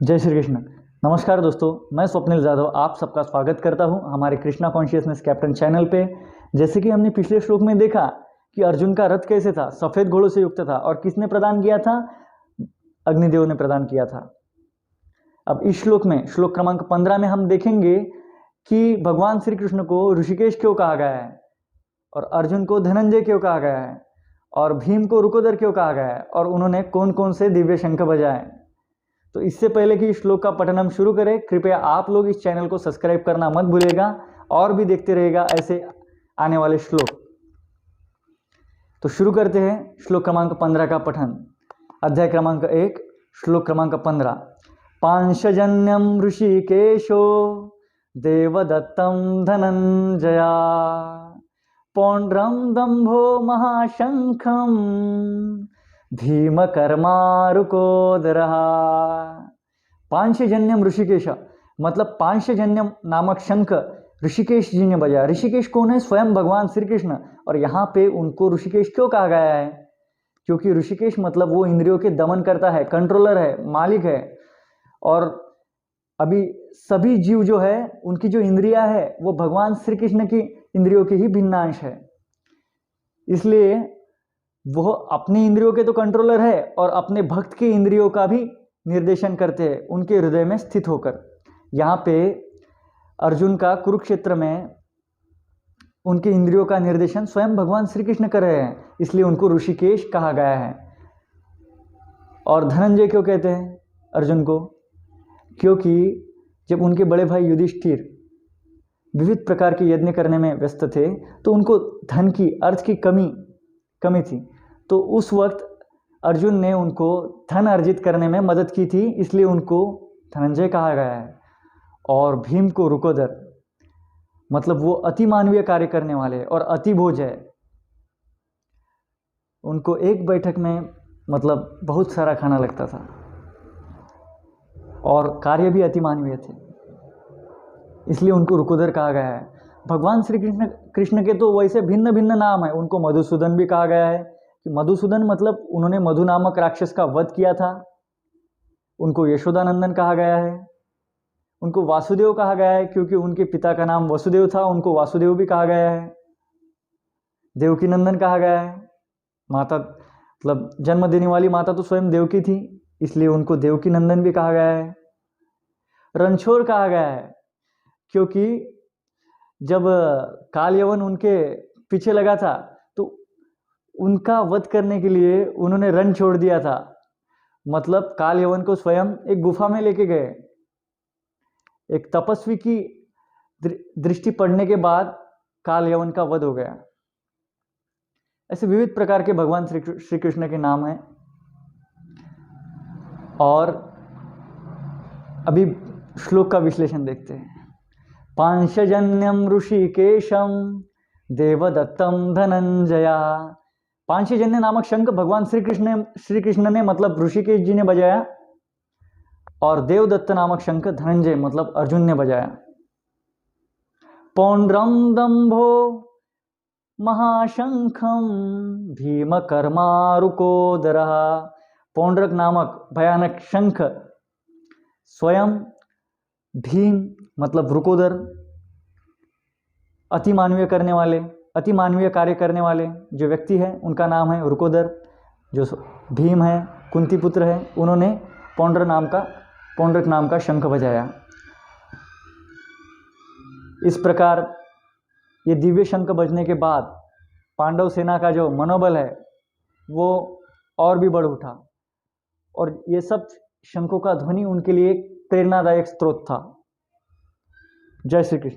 जय श्री कृष्ण। नमस्कार दोस्तों, मैं स्वप्निल जाधव आप सबका स्वागत करता हूं हमारे कृष्णा कॉन्शियसनेस कैप्टन चैनल पे। जैसे कि हमने पिछले श्लोक में देखा कि अर्जुन का रथ कैसे था, सफेद घोड़ों से युक्त था और किसने प्रदान किया था? अग्निदेव ने प्रदान किया था। अब इस श्लोक में, श्लोक क्रमांक 15 में हम देखेंगे कि भगवान श्री कृष्ण को ऋषिकेश क्यों कहा गया है और अर्जुन को धनंजय क्यों कहा गया है और भीम को रुकोदर क्यों कहा गया है और उन्होंने कौन कौन से दिव्य शंख बजाए। तो इससे पहले कि इस श्लोक का पठन हम शुरू करें, कृपया आप लोग इस चैनल को सब्सक्राइब करना मत भूलिएगा और भी देखते रहिएगा ऐसे आने वाले श्लोक। तो शुरू करते हैं श्लोक क्रमांक 15 का पठन। अध्याय क्रमांक 1, श्लोक क्रमांक 15। पांशजन्यम ऋषिकेशो देवदत्तम धनंजया पौंड्रम दंभो महाशंखम भीमकर्मारुकोदरः। पांशजन्यम ऋषिकेश मतलब पांशजन्यम नामक शंख ऋषिकेश जी ने बजाया। ऋषिकेश कौन है? स्वयं भगवान श्री कृष्ण। और यहाँ पे उनको ऋषिकेश क्यों कहा गया है? क्योंकि ऋषिकेश मतलब वो इंद्रियों के दमन करता है, कंट्रोलर है, मालिक है। और अभी सभी जीव जो है उनकी जो इंद्रियां है वो भगवान श्री कृष्ण की इंद्रियों की ही भिन्नांश है, इसलिए वो अपनी इंद्रियों के तो कंट्रोलर है और अपने भक्त की इंद्रियों का भी निर्देशन करते हैं उनके हृदय में स्थित होकर। यहाँ पे अर्जुन का कुरुक्षेत्र में उनकी इंद्रियों का निर्देशन स्वयं भगवान श्री कृष्ण कर रहे हैं, इसलिए उनको ऋषिकेश कहा गया है। और धनंजय क्यों कहते हैं अर्जुन को? क्योंकि जब उनके बड़े भाई युधिष्ठिर विविध प्रकार के यज्ञ करने में व्यस्त थे तो उनको धन की, अर्थ की कमी थी, तो उस वक्त अर्जुन ने उनको धन अर्जित करने में मदद की थी, इसलिए उनको धनंजय कहा गया है। और भीम को रुकोदर मतलब वो अति मानवीय कार्य करने वाले और अति भोज है। उनको एक बैठक में मतलब बहुत सारा खाना लगता था और कार्य भी अति मानवीय थे, इसलिए उनको रुकोदर कहा गया है। भगवान श्री कृष्ण के तो वैसे भिन्न भिन्न नाम है। उनको मधुसूदन भी कहा गया है कि मधुसूदन मतलब उन्होंने मधु नामक राक्षस का वध किया था। उनको यशोदानंदन कहा गया है। उनको वासुदेव कहा गया है क्योंकि उनके पिता का नाम वसुदेव था, उनको वासुदेव भी कहा गया है। देवकी नंदन कहा गया है। माता मतलब जन्म देने वाली माता तो स्वयं देवकी थी, इसलिए उनको देवकी नंदन भी कहा गया है। रणछोड़ कहा गया है क्योंकि जब काल यवन उनके पीछे लगा था तो उनका वध करने के लिए उन्होंने रण छोड़ दिया था। मतलब काल यवन को स्वयं एक गुफा में लेके गए। एक तपस्वी की दृष्टि पड़ने के बाद काल यवन का वध हो गया। ऐसे विविध प्रकार के भगवान श्री कृष्ण के नाम हैं। और अभी श्लोक का विश्लेषण देखते हैं। पांशजन्यम ऋषिकेशम देवदत्तम धनंजया। पांशजन्य नामक शंख भगवान श्री कृष्ण ने मतलब ऋषिकेश जी ने बजाया और देवदत्त नामक शंख धनंजय मतलब अर्जुन ने बजाया। पौंड्रम दंभो महाशंखम भीमकर्मारुकोदरः। पौंड्रक नामक भयानक शंख स्वयं भीम मतलब रुकोदर, अति मानवीय कार्य करने वाले जो व्यक्ति है उनका नाम है रुकोदर। जो भीम है, कुंती पुत्र है, उन्होंने पौंड्रक नाम का शंख बजाया। इस प्रकार ये दिव्य शंख बजने के बाद पांडव सेना का जो मनोबल है वो और भी बढ़ उठा और ये सब शंखों का ध्वनि उनके लिए एक प्रेरणादायक स्रोत था। जय श्री कृष्ण।